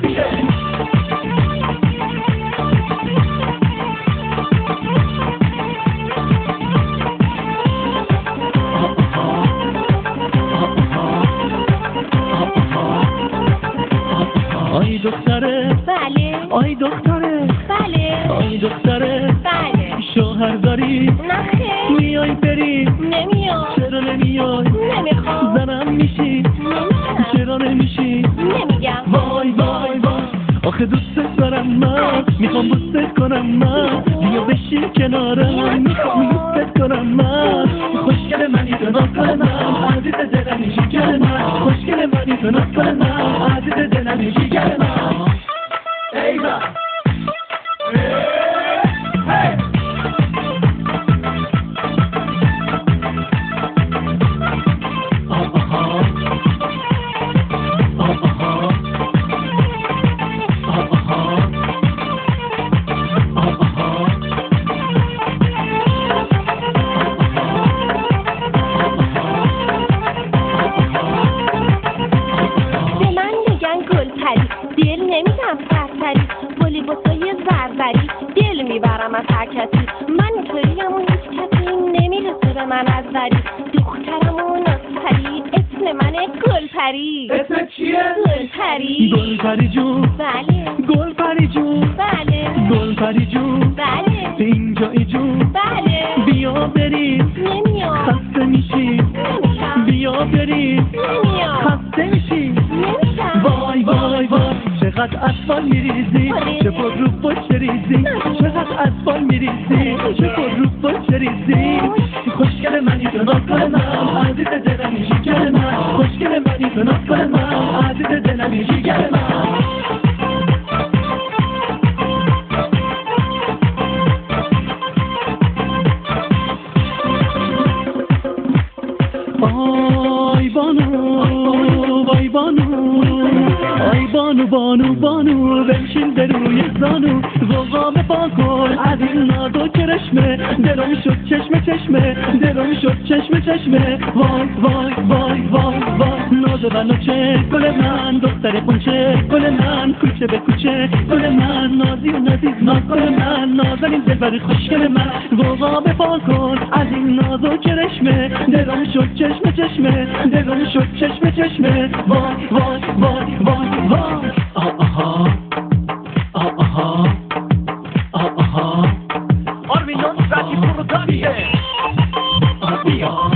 فرودگاهیه. آی دختره بله آی دختره بله آی دختره بله شوهر داری نخیر میای بری نمیام چرا نمیای نمیخوام زنم میشی نمیشم چرا نمیشی نمیگم وای وای وای آخه دوست دارم من میخوام بوست کنم من بیا بشین کنارم میخوام بوست کنم من خوشگل منی تو ناز من عزیز دلمی جیگر من خوشگل منی تو ناز من عزیز دلمی جیگر من ایوه دل نمیدم سرسری بولی بسای زرزری دل میبرم از هر کسی من اینطوریم و هیچ کسی نمیرسه به من از دری دخترم و نازپری اسم منه گلپری. اسم چیه؟ گلپری. گلپری جون بله گلپری جون بله گلپری جون بله اینجایی جون بله بیا بریم نمیام خسته میشی نمیشم بیا بریم نمیام خسته میشی نمیشم وای وای وای چقدر اطفال میریزی چه پر رو پشت ریزی چقدر اطفال میریزی چه پر رو پشت ریزی خوشگل منی تو ناز کن من عزیز دلمی جیگر من خوشگل منی تو ناز کن من عزیز دلمی جیگر من آی بانو وای بانو آی بانو بانو بانو بنشین در روی زانو زوغام پا کن از این ناز و کرشمه دلم شد چشمه چشمه دلم شد چشمه چشمه وای وای وای وای وای ناز و نوچه گل من دختر پنچه گل من کوچه به کوچه گل من نازی و نازی ناز گل من نازنین دلبر خوشگل من زوغام پا کن از این ناز و کرشمه دلم شد چشمه چشمه دلم شد چشمه چشمه وای وای وای وای وای آها آها آها آرمینون ساعتی فرودگاهیه بیا